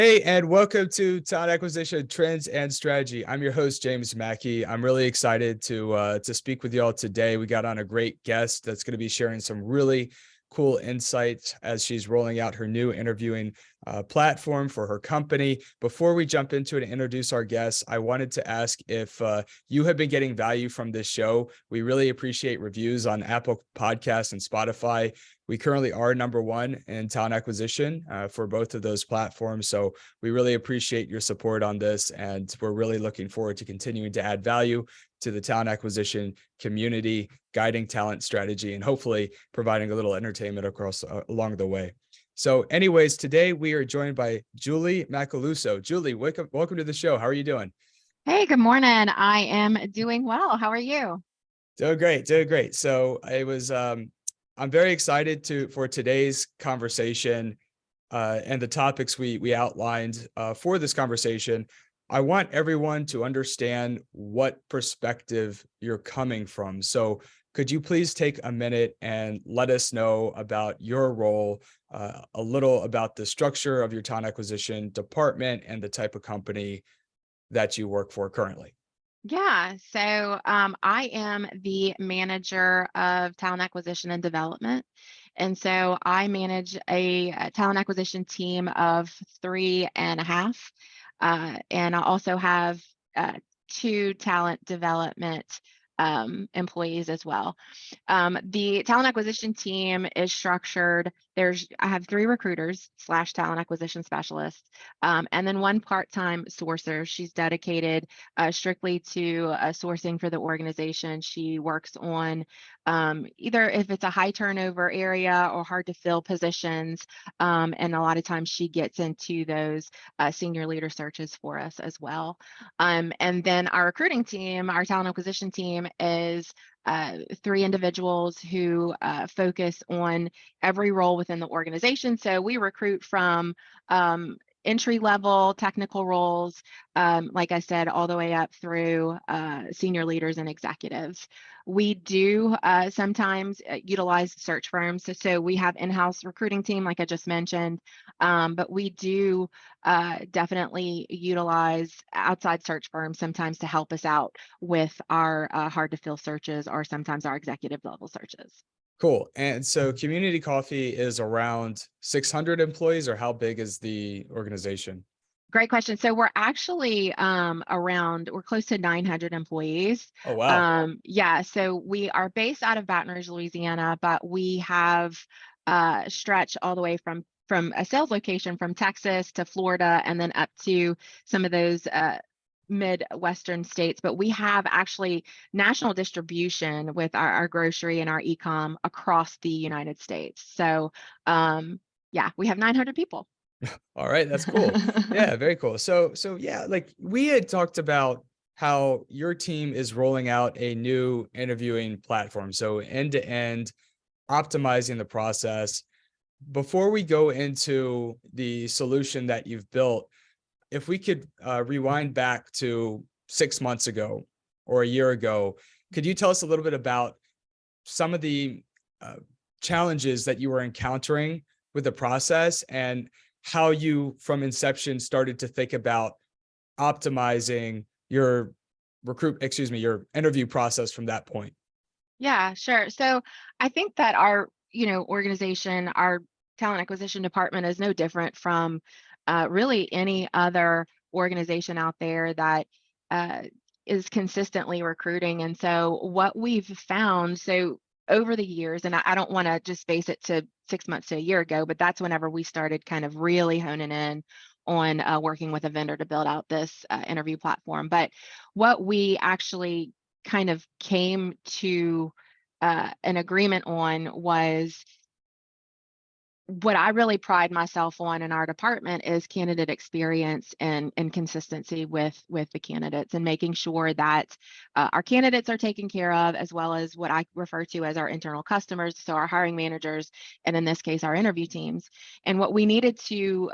Hey, and welcome to Talent Acquisition Trends and Strategy. I'm your host, James Mackey. I'm really excited to speak with y'all today. We got on a great guest that's going to be sharing some really cool insights as she's rolling out her new interviewing platform for her company. Before we jump into it and introduce our guests, I wanted to ask if you have been getting value from this show. We really appreciate reviews on Apple Podcasts and Spotify. We currently are number one in talent acquisition for both of those platforms. So we really appreciate your support on this. And we're really looking forward to continuing to add value to the talent acquisition community, guiding talent strategy, and hopefully providing a little entertainment across along the way. So anyways, today we are joined by Julie Macaluso. Julie, welcome to the show. How are you doing? Hey, good morning. I am doing well. How are you? Doing great. So I'm very excited for today's conversation and the topics we outlined for this conversation. I want everyone to understand what perspective you're coming from. So could you please take a minute and let us know about your role, a little about the structure of your talent acquisition department and the type of company that you work for currently? Yeah, so I am the manager of talent acquisition and development. And so I manage a talent acquisition team of three and a half. And I also have two talent development employees as well. The talent acquisition team is structured. I have three recruiters / talent acquisition specialists, and then one part-time sourcer. She's dedicated strictly to sourcing for the organization. She works on either if it's a high turnover area or hard to fill positions, and a lot of times she gets into those senior leader searches for us as well. And then our recruiting team, our talent acquisition team, is three individuals who focus on every role within the organization. So we recruit from entry level technical roles, like I said, all the way up through senior leaders and executives. We do sometimes utilize search firms. So we have in-house recruiting team, like I just mentioned, but we do definitely utilize outside search firms sometimes to help us out with our hard to fill searches or sometimes our executive level searches. Cool. And so Community Coffee is around 600 employees, or how big is the organization? Great question. So we're actually we're close to 900 employees. Oh, wow. Yeah, so we are based out of Baton Rouge, Louisiana, but we have stretched all the way from a sales location from Texas to Florida and then up to some of those Midwestern states. But we have actually national distribution with our grocery and our e-com across the United States. So yeah, we have 900 people. All right, that's cool. Yeah, very cool. So yeah, like we had talked about how your team is rolling out a new interviewing platform. So end to end, optimizing the process. Before we go into the solution that you've built, if we could rewind back to 6 months ago or a year ago, could you tell us a little bit about some of the challenges that you were encountering with the process and how you from inception started to think about optimizing your your interview process from that point? Yeah, sure. So I think that our, organization, our talent acquisition department is no different from really any other organization out there that is consistently recruiting. And so what we've found, so over the years, and I don't want to just base it to 6 months to a year ago, but that's whenever we started kind of really honing in on working with a vendor to build out this interview platform. But what we actually kind of came to an agreement on was what I really pride myself on in our department is candidate experience and consistency with the candidates and making sure that our candidates are taken care of, as well as what I refer to as our internal customers, so our hiring managers, and in this case, our interview teams. And what we needed to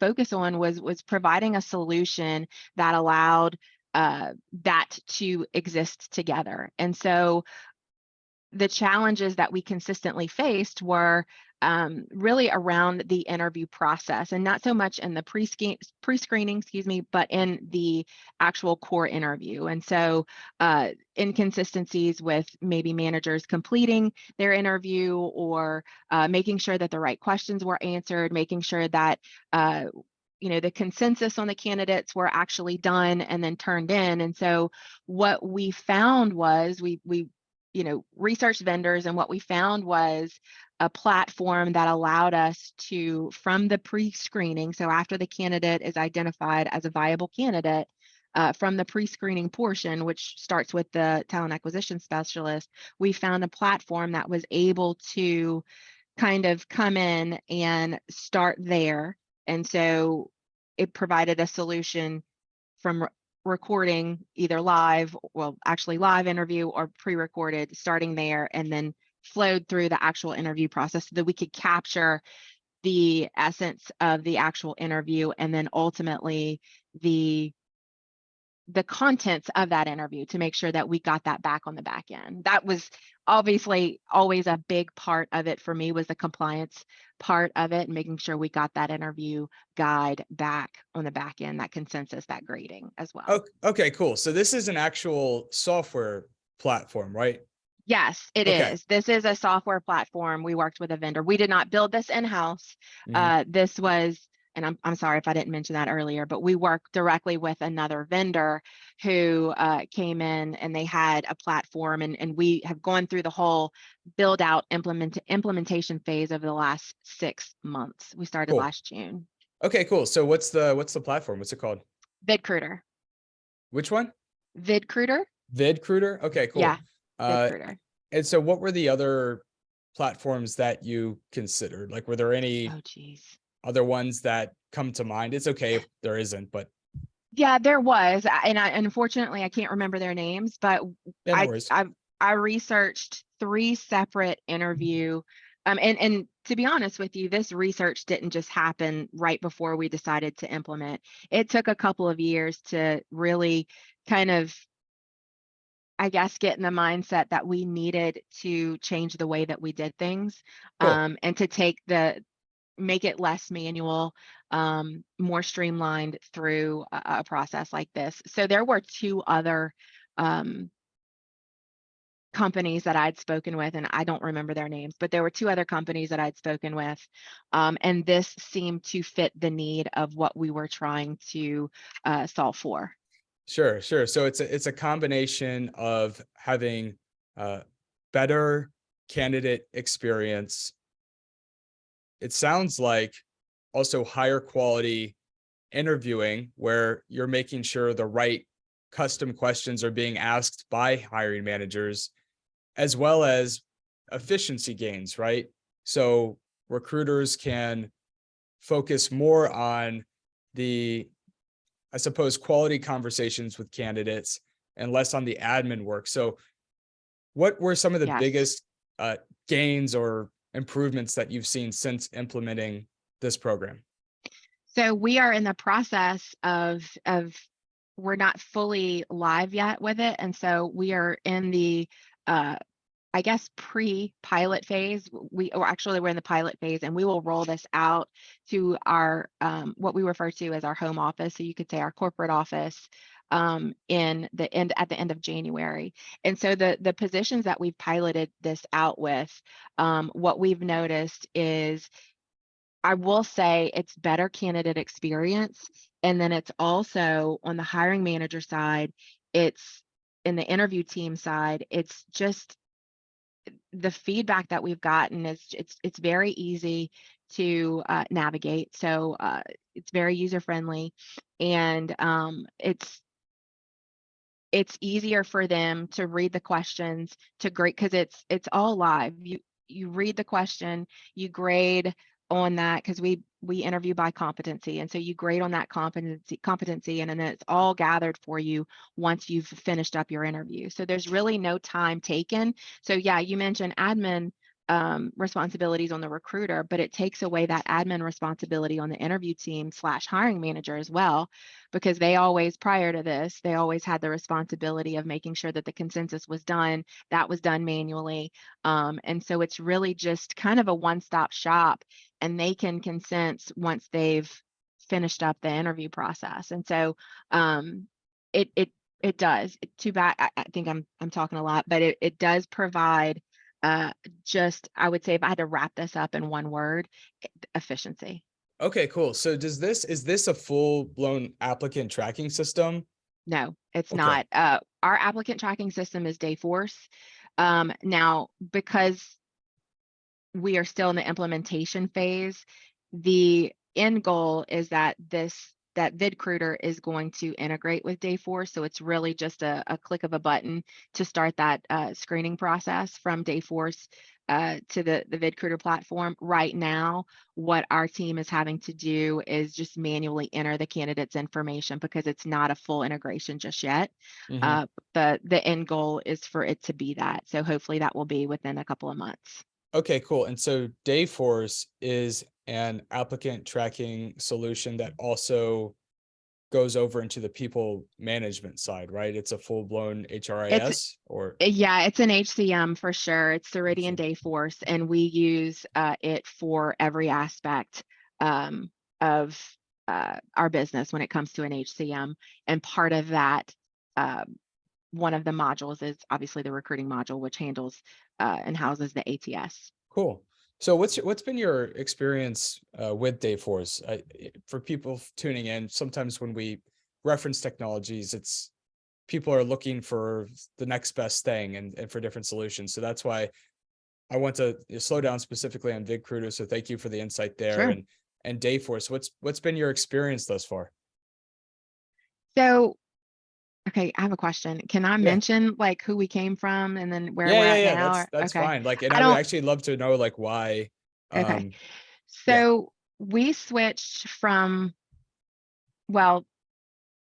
focus on was providing a solution that allowed that to exist together. And so the challenges that we consistently faced were really around the interview process, and not so much in the pre-screening, excuse me, but in the actual core interview. And so inconsistencies with maybe managers completing their interview, or making sure that the right questions were answered, making sure that the consensus on the candidates were actually done and then turned in. And so what we found was we researched vendors, and what we found was a platform that allowed us to, from the pre-screening, so after the candidate is identified as a viable candidate, from the pre-screening portion, which starts with the talent acquisition specialist, we found a platform that was able to kind of come in and start there. And so it provided a solution from recording either live, well, actually live interview, or pre-recorded, starting there, and then flowed through the actual interview process so that we could capture the essence of the actual interview, and then ultimately the contents of that interview, to make sure that we got that back on the back end. That was obviously always a big part of it for me, was the compliance part of it, and making sure we got that interview guide back on the back end, that consensus, that grading as well. Okay, cool. So this is an actual software platform, right? Yes, it Okay. is. This is a software platform. We worked with a vendor. We did not build this in-house. Mhm. This was, and I'm sorry if I didn't mention that earlier, but we worked directly with another vendor who came in, and they had a platform, and we have gone through the whole build out implementation phase over the last 6 months. We started Cool. last June. Okay, cool. So what's the platform? What's it called? VidCruiter. Which one? VidCruiter? VidCruiter? Okay, Yeah, cool. Uh, VidCruiter. and so what were the other platforms that you considered? Like, were there any Oh, geez. other ones that come to mind? It's okay if there isn't, but Yeah, there was, and unfortunately I can't remember their names, but yeah, no I worries. I I researched 3 separate interview, and to be honest with you, this research didn't just happen right before we decided to implement. It took a couple of years to really kind of, I guess, get in the mindset that we needed to change the way that we did things, Cool. and to make it less manual, more streamlined through a process like this. So there were 2 other um, companies that I'd spoken with, and I don't remember their names, but there were 2 other companies that I'd spoken with, and this seemed to fit the need of what we were trying to solve for. Sure, sure. So it's a combination of having better candidate experience. It sounds like also higher quality interviewing, where you're making sure the right custom questions are being asked by hiring managers, as well as efficiency gains, right? So recruiters can focus more on the, I suppose, quality conversations with candidates and less on the admin work. So what were some of the Yes. biggest uh, gains or improvements that you've seen since implementing this program? So we are in the process of we're not fully live yet with it, and so we are in the uh, I guess pre-pilot phase. We're in the pilot phase, and we will roll this out to our what we refer to as our home office. So you could say our corporate office, in the end at the end of January. And so the positions that we've piloted this out with, what we've noticed is, I will say, it's better candidate experience. And then it's also on the hiring manager side, it's in the interview team side, it's just the feedback that we've gotten is it's very easy to navigate. So it's very user friendly, and it's easier for them to read the questions, to grade, because it's all live. You read the question, you grade on that, because we interview by competency, and so you grade on that competency, and then it's all gathered for you once you've finished up your interview. So there's really no time taken. So yeah, you mentioned admin responsibilities on the recruiter, but it takes away that admin responsibility on the interview team / hiring manager as well, because they always, prior to this, they always had the responsibility of making sure that the consensus was done. That was done manually. And so it's really just kind of a one-stop shop, and they can consent once they've finished up the interview process. And so it does. Too bad. I think I'm talking a lot, but it does provide just, I would say, if I had to wrap this up in one word, efficiency. Okay, cool. So is this a full-blown applicant tracking system? No, it's Okay. not. Our applicant tracking system is Dayforce. Now, because we are still in the implementation phase, the end goal is that that VidCruiter is going to integrate with Dayforce. So it's really just a click of a button to start that screening process from Dayforce to the VidCruiter platform. Right now, what our team is having to do is just manually enter the candidate's information because it's not a full integration just yet. Mhm. Uh, the end goal is for it to be that. So hopefully that will be within a couple of months. Okay, cool. And so Dayforce is an applicant tracking solution that also goes over into the people management side, right? It's a full-blown It's HRIS or Yeah, it's an HCM for sure. It's Ceridian HCM? Dayforce, and we use it for every aspect of our business when it comes to an HCM. And part of that, uh, one of the modules is obviously the recruiting module, which handles and houses the ATS. Cool. So what's been your experience with Dayforce? For people tuning in, sometimes when we reference technologies, it's people are looking for the next best thing and for different solutions. So that's why I want to slow down specifically on VidCruiter. So thank you for the insight there. Sure. And Dayforce, what's been your experience thus far? So, okay, I have a question. Can I Yeah. mention like who we came from and then where Yeah, we're yeah, at yeah. now? That's Okay. fine. Like, and I I would don't, actually love to know like why. okay. Um, yeah. So we switched from, well,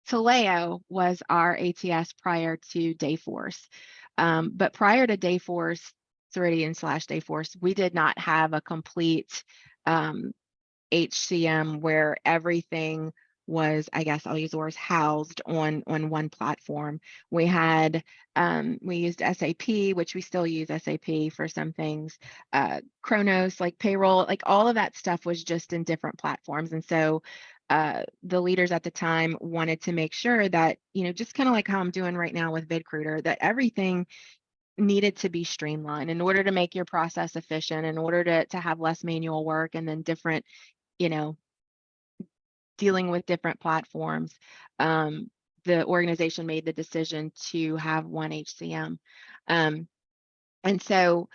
Taleo was our ATS prior to Dayforce. But prior to Dayforce, Ceridian / Dayforce, we did not have a complete um, HCM where everything was, I guess I'll use the words, housed on one platform. We had we used SAP, which we still use SAP for some things. Kronos, like payroll, like all of that stuff was just in different platforms. And so the leaders at the time wanted to make sure that, just kind of like how I'm doing right now with VidCruiter, that everything needed to be streamlined in order to make your process efficient, in order to have less manual work and then different, you know, dealing with different platforms. Um, the organization made the decision to have one HCM. Um, and so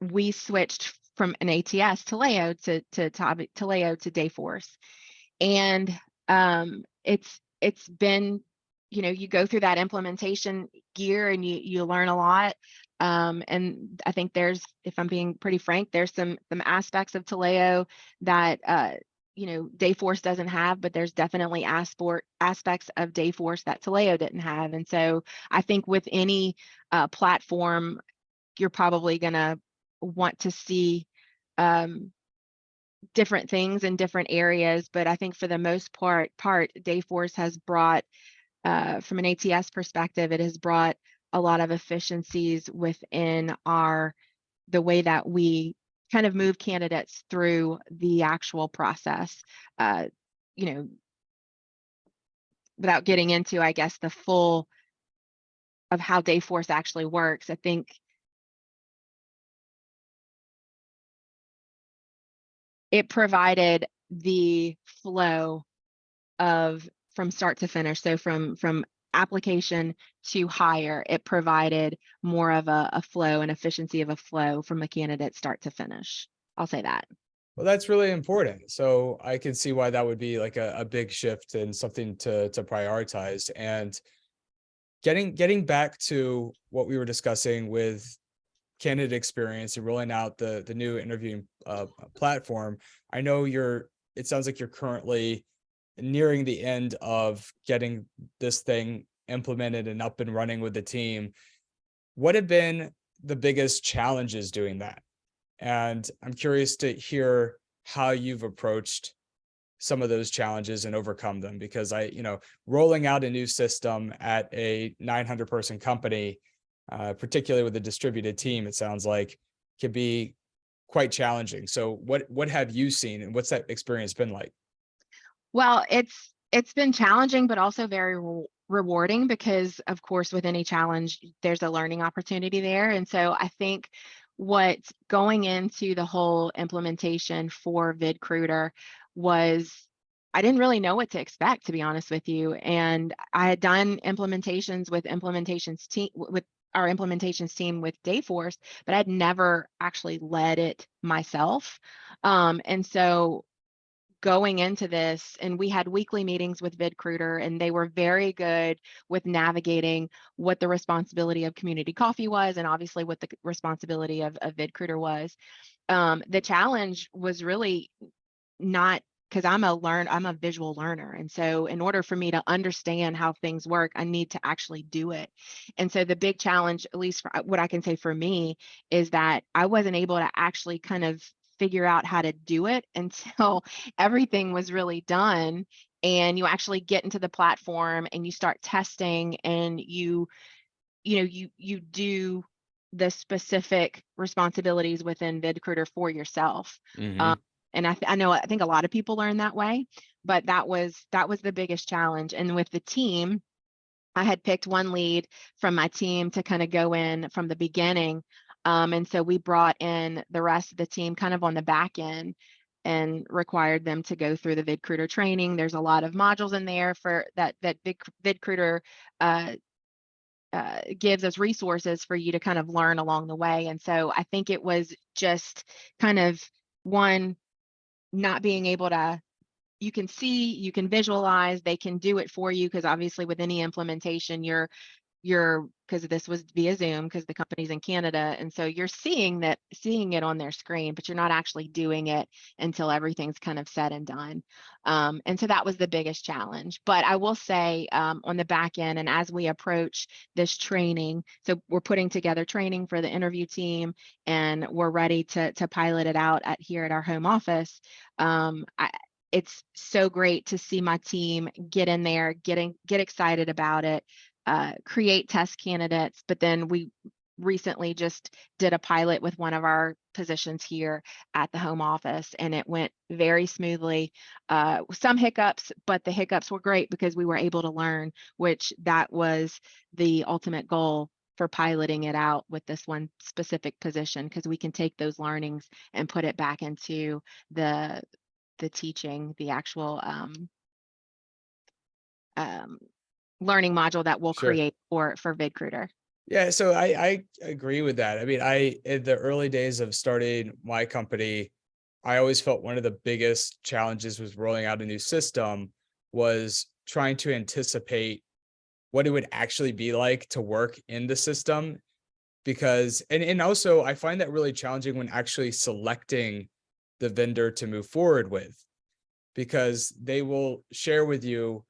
we switched from an ATS to Leo to Leo to Dayforce. And it's been, you go through that implementation gear and you learn a lot. And I think there's, if I'm being pretty frank, there's some aspects of Taleo that Dayforce doesn't have, but there's definitely aspects of Dayforce that Taleo didn't have. And so I think with any platform, you're probably gonna want to see um, different things in different areas. But I think for the most part, Dayforce has brought, from an ATS perspective, it has brought a lot of efficiencies within the way that we kind of move candidates through the actual process. Uh, you know, Without getting into, I guess, the full of how Dayforce actually works, I think it provided the flow of from start to finish. So from application to hire, it provided more of a flow and efficiency of a flow from a candidate start to finish. I'll say that. Well, that's really important. So I can see why that would be like a big shift and something to prioritize. And getting back to what we were discussing with candidate experience and rolling out the new interviewing platform. I know it sounds like you're currently nearing the end of getting this thing implemented and up and running with the team. What have been the biggest challenges doing that? And I'm curious to hear how you've approached some of those challenges and overcome them, because rolling out a new system at a 900 person company, particularly with a distributed team, it sounds like can be quite challenging. So what have you seen, and what's that experience been like? Well, it's been challenging, but also very rewarding because, of course, with any challenge, there's a learning opportunity there. And so I think what's going into the whole implementation for VidCruiter was I didn't really know what to expect, to be honest with you. And I had done implementations with implementations team with our implementations team with Dayforce, but I'd never actually led it myself. And so going into this, and we had weekly meetings with VidCruiter, and they were very good with navigating what the responsibility of Community Coffee was, and obviously what the responsibility of VidCruiter was. The challenge was really not because I'm a visual learner. And so in order for me to understand how things work, I need to actually do it. And so the big challenge, at least for what I can say for me, is that I wasn't able to actually kind of figure out how to do it until everything was really done. And you actually get into the platform and you start testing, and you do the specific responsibilities within VidCruiter for yourself. Um, Hmm. and I think a lot of people learn that way, but that was the biggest challenge. And with the team, I had picked one lead from my team to kind of go in from the beginning. And so we brought in the rest of the team kind of on the back end and required them to go through the VidCruiter training. There's a lot of modules in there for that VidCruiter uh, gives us resources for you to kind of learn along the way. And so I think it was just kind of one, not being able to, you can see, you can visualize, they can do it for you, because obviously with any implementation, you're because this was via Zoom because the company's in Canada. And so you're seeing it on their screen, but you're not actually doing it until everything's kind of said and done. And so that was the biggest challenge. But I will say on the back end, and as we approach this training, so we're putting together training for the interview team, and we're ready to pilot it out here at our home office. It's so great to see my team get in there, get excited about it, create test candidates. But then we recently just did a pilot with one of our positions here at the home office, and it went very smoothly. Some hiccups, but the hiccups were great because we were able to learn, which that was the ultimate goal for piloting it out with this one specific position, because we can take those learnings and put it back into the teaching, the actual um, learning module that we'll Sure. create for VidCruiter. Yeah, so I agree with that. I mean, in the early days of starting my company, I always felt one of the biggest challenges with rolling out a new system was trying to anticipate what it would actually be like to work in the system. Because and also I find that really challenging when actually selecting the vendor to move forward with, because they will share with you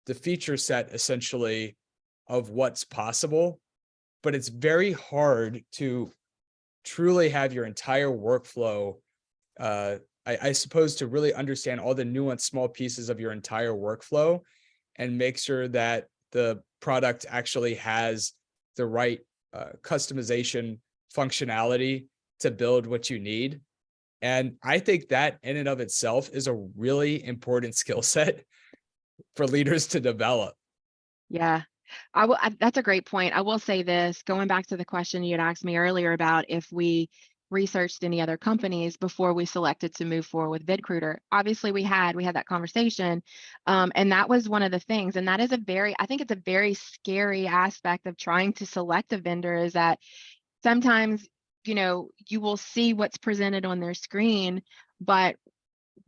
the feature set essentially of what's possible, but it's very hard to truly have your entire workflow. I suppose to really understand all the nuanced small pieces of your entire workflow and make sure that the product actually has the right customization functionality to build what you need. And I think that in and of itself is a really important skill set for leaders to develop. Yeah, that's a great point. I will say this, going back to the question you had asked me earlier about if we researched any other companies before we selected to move forward with VidCruiter. Obviously, we had that conversation, and that was one of the things. And that is I think it's a very scary aspect of trying to select a vendor, is that sometimes you will see what's presented on their screen, but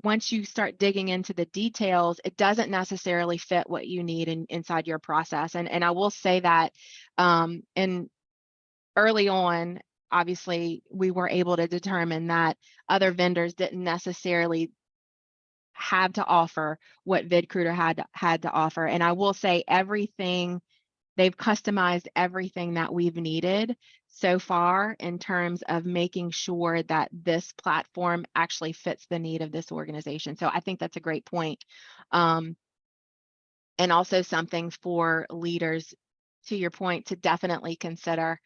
once you start digging into the details, it doesn't necessarily fit what you need inside your process. And I will say that and early on, obviously, we were able to determine that other vendors didn't necessarily have to offer what VidCruiter had to offer. And I will say everything they've customized everything that we've needed so far in terms of making sure that this platform actually fits the need of this organization. So I think that's a great point. Um, and also something for leaders, to your point, to definitely consider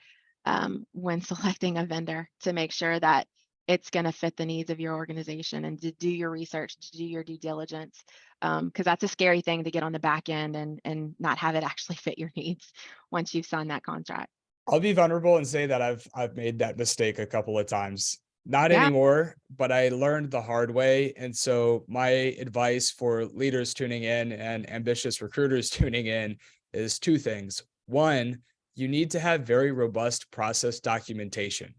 when selecting a vendor, to make sure that it's going to fit the needs of your organization, and to do your research, to do your due diligence, because that's a scary thing to get on the back end and not have it actually fit your needs once you've signed that contract. I'll be vulnerable and say that I've made that mistake a couple of times. Not Yeah, anymore, but I learned the hard way. And so my advice for leaders tuning in and ambitious recruiters tuning in is two things. One, you need to have very robust process documentation.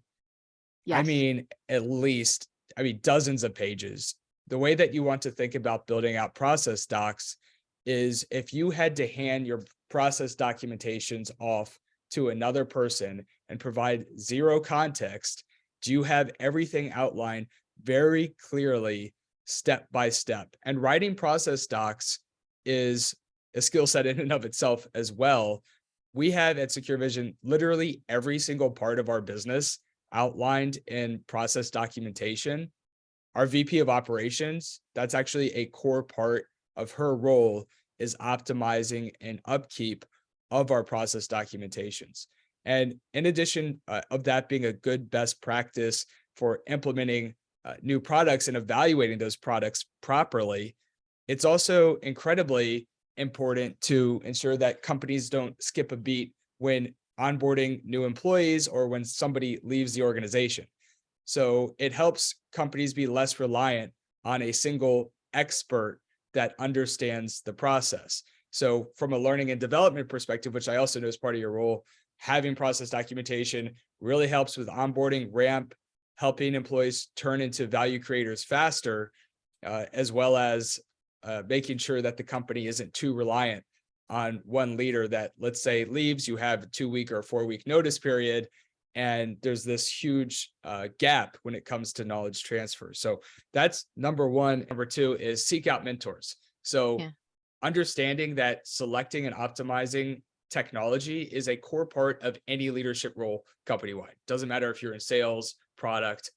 I yes, mean, dozens of pages. The way that you want to think about building out process docs is if you had to hand your process documentations off to another person and provide zero context, do you have everything outlined very clearly, step by step? And writing process docs is a skill set in and of itself as well. We have at Secure Vision literally every single part of our business outlined in process documentation. Our VP of operations, that's actually a core part of her role, is optimizing and upkeep of our process documentations. And in addition of that being a good best practice for implementing new products and evaluating those products properly, it's also incredibly important to ensure that companies don't skip a beat when onboarding new employees or when somebody leaves the organization. So it helps companies be less reliant on a single expert that understands the process. So from a learning and development perspective, which I also know is part of your role, having process documentation really helps with onboarding, ramp, helping employees turn into value creators faster, as well as making sure that the company isn't too reliant on one leader that, let's say, leaves. You have a 2-week or 4-week notice period, and there's this huge gap when it comes to knowledge transfer. So that's number one. Number two is seek out mentors. So yeah, understanding that selecting and optimizing technology is a core part of any leadership role company-wide. Doesn't matter if you're in sales, product,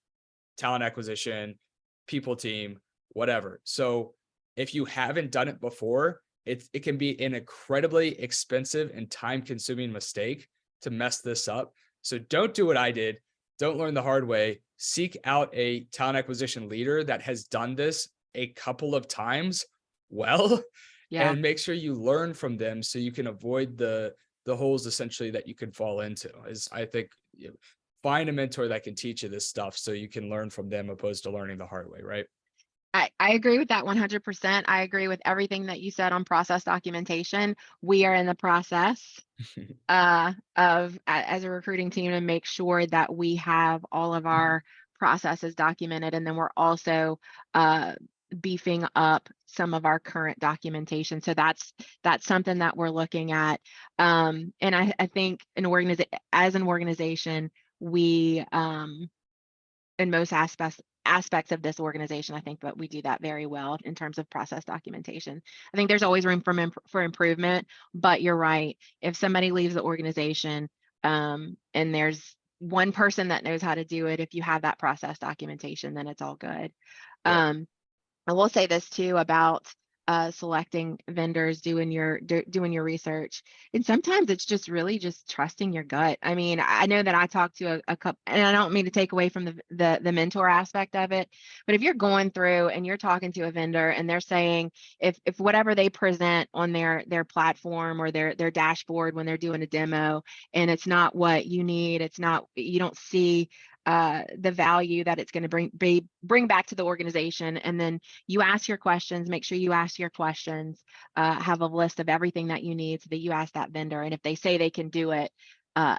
talent acquisition, people team, whatever. So if you haven't done it before, it can be an incredibly expensive and time-consuming mistake to mess this up. So don't do what I did. Don't learn the hard way. Seek out a talent acquisition leader that has done this a couple of times well, yeah. and make sure you learn from them so you can avoid the holes essentially that you could fall into. Is I think find a mentor that can teach you this stuff so you can learn from them opposed to learning the hard way, right? I agree with that 100%. I agree with everything that you said on process documentation. We are in the process as a recruiting team to make sure that we have all of our processes documented, and then we're also uh, beefing up some of our current documentation. So that's something that we're looking at. And I think as an organization, we in most aspects of this organization, I think that we do that very well in terms of process documentation. I think there's always room for improvement, but you're right. If somebody leaves the organization, and there's one person that knows how to do it, if you have that process documentation, then it's all good. Yeah, Um, I will say this too about selecting vendors, doing your research, and sometimes it's just really just trusting your gut. I mean, I know that I talked to a couple, and I don't mean to take away from the mentor aspect of it, but if you're going through and you're talking to a vendor and they're saying if whatever they present on their platform or their dashboard when they're doing a demo, and it's not what you need, it's not, you don't see the value that it's going to bring back to the organization, and then you ask your questions, make sure you ask your questions, have a list of everything that you need so that you ask that vendor. And if they say they can do it,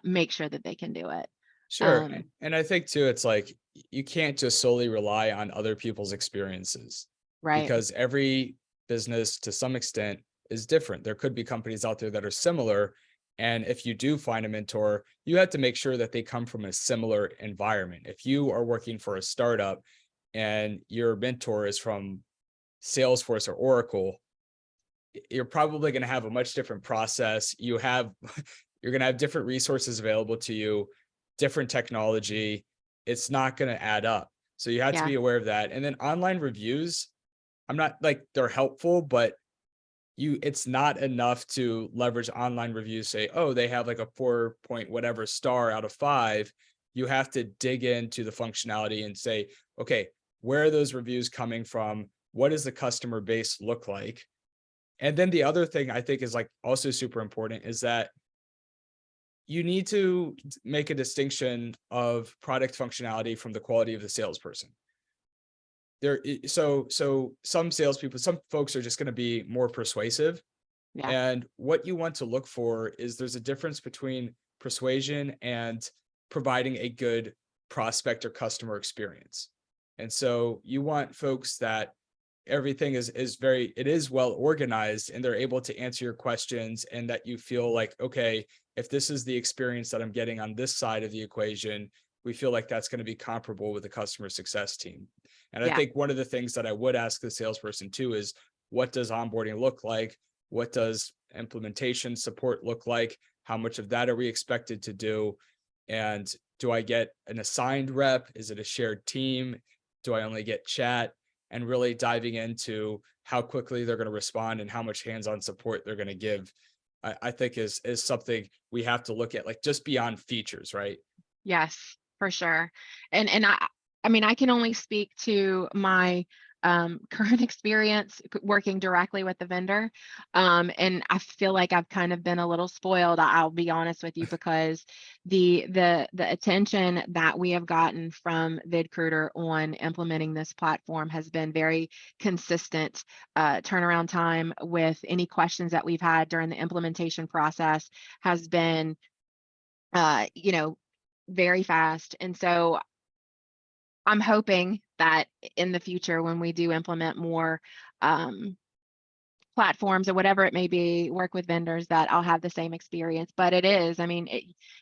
make sure that they can do it. sure. Um, And I think too, it's like you can't just solely rely on other people's experiences right. because every business to some extent is different. There could be companies out there that are similar. And if you do find a mentor, you have to make sure that they come from a similar environment. If you are working for a startup and your mentor is from Salesforce or Oracle, you're probably going to have a much different process. You're going to have different resources available to you, different technology. It's not going to add up. So you have to Yeah. be aware of that. And then online reviews, I'm not like they're helpful, but it's not enough to leverage online reviews, say, oh, they have like a 4 point whatever star out of 5. You have to dig into the functionality and say, okay, where are those reviews coming from? What does the customer base look like? And then the other thing I think is like also super important is that you need to make a distinction of product functionality from the quality of the salesperson. So some salespeople, some folks are just going to be more persuasive. Yeah. And what you want to look for is there's a difference between persuasion and providing a good prospect or customer experience. And so you want folks that everything is well organized and they're able to answer your questions, and that you feel like, okay, if this is the experience that I'm getting on this side of the equation, we feel like that's going to be comparable with the customer success team. And I Yeah. think one of the things that I would ask the salesperson too is, what does onboarding look like? What does implementation support look like? How much of that are we expected to do? And do I get an assigned rep? Is it a shared team? Do I only get chat? And really diving into how quickly they're going to respond and how much hands-on support they're going to give, I think is something we have to look at, like just beyond features, right? Yes, for sure. And I mean, I can only speak to my current experience working directly with the vendor. And I feel like I've kind of been a little spoiled. I'll be honest with you, because the attention that we have gotten from VidCruiter on implementing this platform has been very consistent. Turnaround time with any questions that we've had during the implementation process has been you know, very fast. And so I'm hoping that in the future, when we do implement more um, platforms or whatever it may be, work with vendors, that I'll have the same experience. But it is, I mean,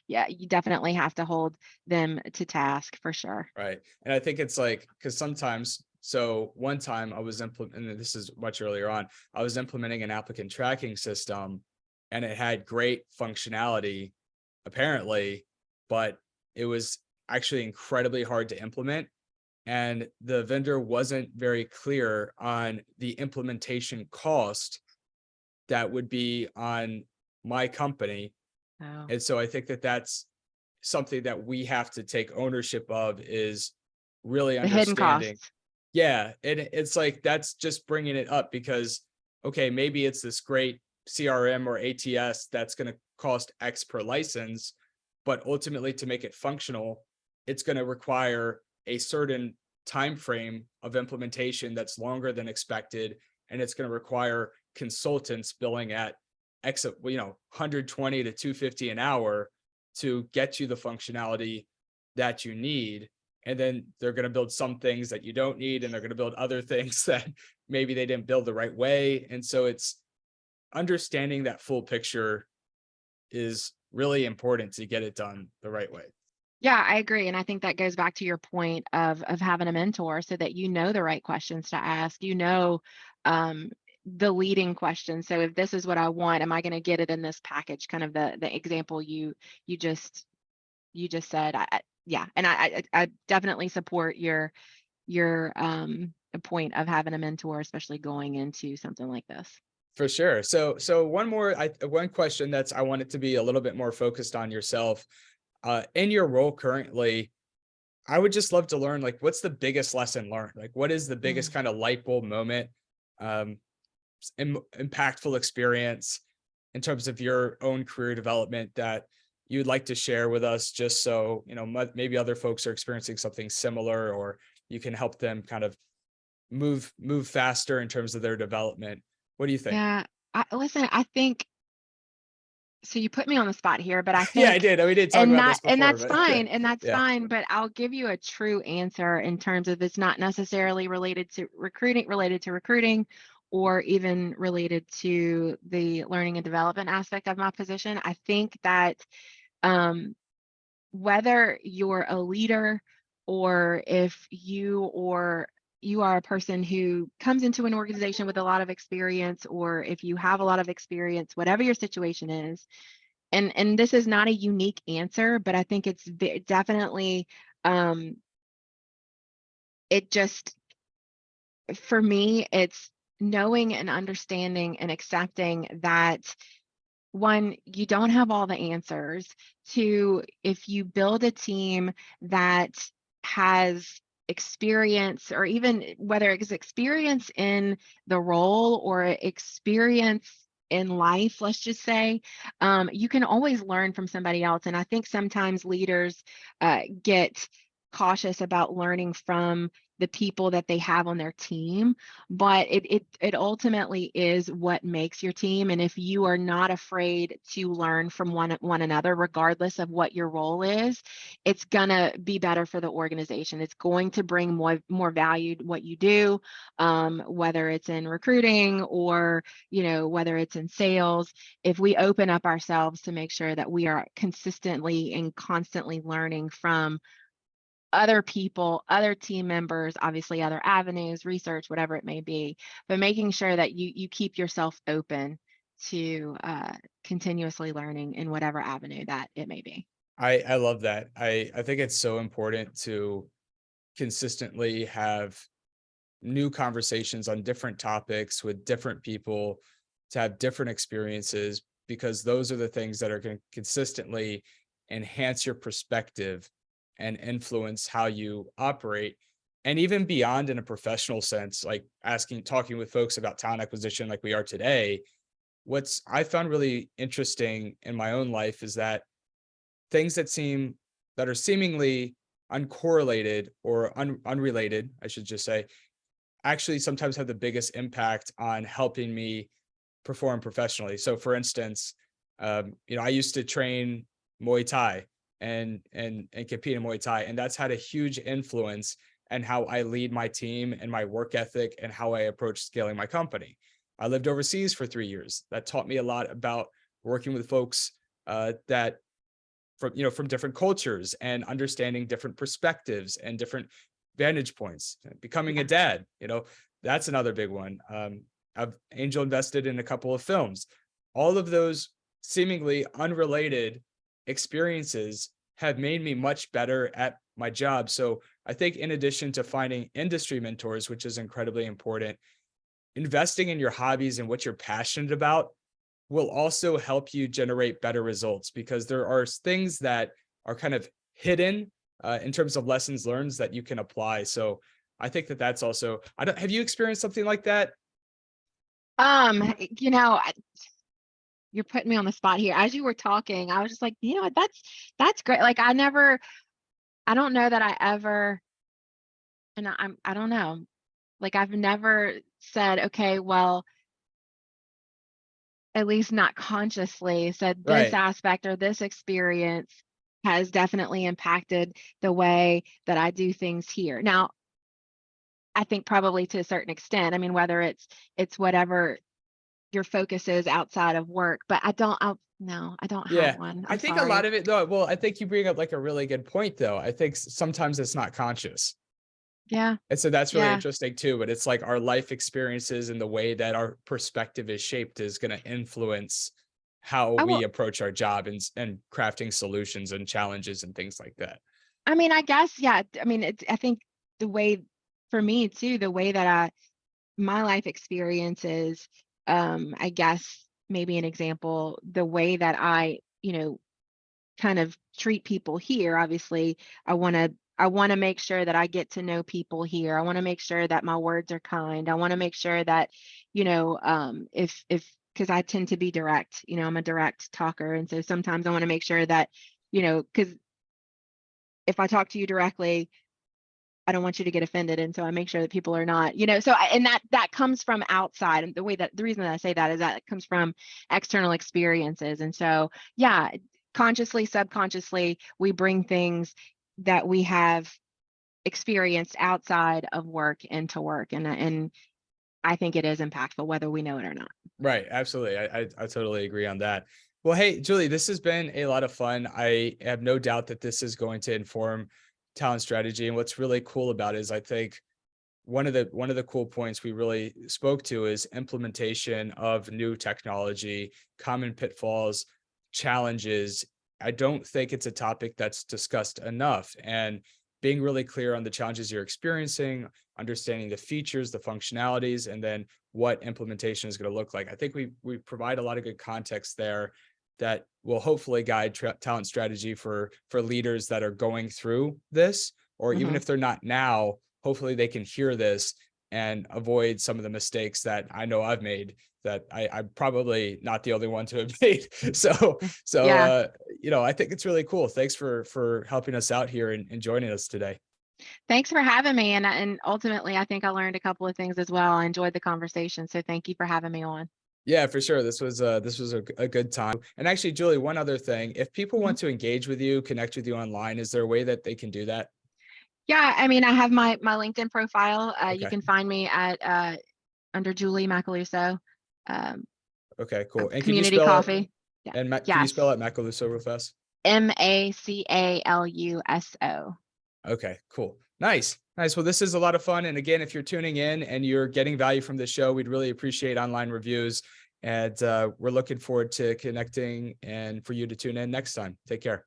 yeah, you definitely have to hold them to task for sure. Right. And I think it's like, because sometimes, so one time I was implementing, this is much earlier on, I was implementing an applicant tracking system and it had great functionality, apparently, but it was actually incredibly hard to implement. And the vendor wasn't very clear on the implementation cost that would be on my company. Oh, And so I think that that's something that we have to take ownership of, is really the hidden understanding. costs. Yeah, it's like that's just bringing it up because, okay, maybe it's this great CRM or ATS that's going to cost X per license, but ultimately to make it functional, it's going to require a certain time frame of implementation that's longer than expected, and it's going to require consultants billing at X, 120 to 250 an hour to get you the functionality that you need. And then they're going to build some things that you don't need, and they're going to build other things that maybe they didn't build the right way. And so it's understanding that full picture is really important to get it done the right way. Yeah, I agree. And I think that goes back to your point of having a mentor, so that you know the right questions to ask, um, the leading questions. So if this is what I want, am I going to get it in this package? Kind of the example you just said. Yeah, and I definitely support your point of having a mentor, especially going into something like this. For sure. So one question that's, I want it to be a little bit more focused on yourself. In your role currently, I would just love to learn, like, what's the biggest lesson learned? Like, what is the biggest Mm. kind of light bulb moment, um, impactful experience in terms of your own career development that you'd like to share with us, just so, maybe other folks are experiencing something similar, or you can help them kind of move faster in terms of their development. What do you think? Yeah, listen, I think so. You put me on the spot here, but I Yeah, I think, did. We did talk about this and before, but that's yeah, fine. But I'll give you a true answer in terms of, it's not necessarily related to recruiting, or even related to the learning and development aspect of my position. I think that um, whether you're a leader, or if you or you are a person who comes into an organization with a lot of experience, or if you have a lot of experience, whatever your situation is, and this is not a unique answer, but I think it's definitely, um, it just, for me, it's knowing and understanding and accepting that, one, you don't have all the answers. Two, if you build a team that has experience, or even whether it's experience in the role or experience in life, let's just say, you can always learn from somebody else. And I think sometimes leaders get cautious about learning from the people that they have on their team, but it ultimately is what makes your team. And if you are not afraid to learn from one another, regardless of what your role is, it's gonna be better for the organization. It's going to bring more value to what you do, whether it's in recruiting or, whether it's in sales. If we open up ourselves to make sure that we are consistently and constantly learning from other people, other team members, obviously other avenues, research, whatever it may be, but making sure that you keep yourself open to continuously learning in whatever avenue that it may be. I love that. I think it's so important to consistently have new conversations on different topics with different people, to have different experiences, because those are the things that are going to consistently enhance your perspective and influence how you operate. And even beyond, in a professional sense, like talking with folks about talent acquisition like we are today, what's I found really interesting in my own life is that things that are seemingly uncorrelated or unrelated, I should just say, actually sometimes have the biggest impact on helping me perform professionally. So for instance, I used to train Muay Thai and compete in Muay Thai, and that's had a huge influence and how I lead my team and my work ethic and how I approach scaling my company. I lived overseas for 3 years. That taught me a lot about working with folks that from different cultures and understanding different perspectives and different vantage points. Becoming a Yeah. dad, that's another big one. I've angel invested in a couple of films. All of those seemingly unrelated experiences have made me much better at my job. So I think, in addition to finding industry mentors, which is incredibly important, investing in your hobbies and what you're passionate about will also help you generate better results, because there are things that are kind of hidden in terms of lessons learned that you can apply. So I think that that's also, I don't, have you experienced something like that? Um, you know, I- you're putting me on the spot here. As you were talking, I was just like, what, that's great. Like I don't know that I ever, and I don't know. Like I've never said, okay, well, at least not consciously, said this Right. aspect or this experience has definitely impacted the way that I do things here. Now, I think probably to a certain extent. I mean, whether it's whatever your focus is outside of work, but no, I don't have Yeah. one. I I'm think a lot sorry. of it though, well, I think you bring up like a really good point though. I think sometimes it's not conscious. Yeah, And so that's really yeah. interesting too. But it's like our life experiences and the way that our perspective is shaped is going to influence how I we will. approach our job and crafting solutions and challenges and things like that. I mean, I guess, yeah. I mean, I think the way, for me too, the way that my life experiences, I guess maybe an example, the way that I, kind of treat people here. Obviously, I want to make sure that I get to know people here. I want to make sure that my words are kind. I want to make sure that, if because I tend to be direct, I'm a direct talker. And so sometimes I want to make sure that, because if I talk to you directly, I don't want you to get offended. And so I make sure that people are not, and that comes from outside. And the reason that I say that is that it comes from external experiences. And so, yeah, consciously, subconsciously, we bring things that we have experienced outside of work into work. And I think it is impactful, whether we know it or not. Right. Absolutely. I totally agree on that. Well, hey, Julie, this has been a lot of fun. I have no doubt that this is going to inform talent strategy. And what's really cool about it is I think one of the cool points we really spoke to is implementation of new technology, common pitfalls, challenges. I don't think it's a topic that's discussed enough, and being really clear on the challenges you're experiencing, understanding the features, the functionalities, and then what implementation is going to look like. I think we provide a lot of good context there that will hopefully guide talent strategy for leaders that are going through this, or even Hmm. if they're not now, hopefully they can hear this and avoid some of the mistakes that I know I've made, that I'm probably not the only one to have made. So, Yeah. I think it's really cool. Thanks for helping us out here and joining us today. Thanks for having me. And ultimately, I think I learned a couple of things as well. I enjoyed the conversation. So thank you for having me on. Yeah, for sure. This was a good time. And actually, Julie, one other thing, if people Mhm. want to engage with you, connect with you online, is there a way that they can do that? Yeah, I mean, I have my LinkedIn profile. You Okay. can find me at under Julie Macaluso, um, Okay, cool. And can you Community spell it Coffee. Yeah. can you spell Yes. it Macaluso real fast? Macaluso. Okay, cool. Nice. Nice. Well, this is a lot of fun. And again, if you're tuning in and you're getting value from the show, we'd really appreciate online reviews. And we're looking forward to connecting and for you to tune in next time. Take care.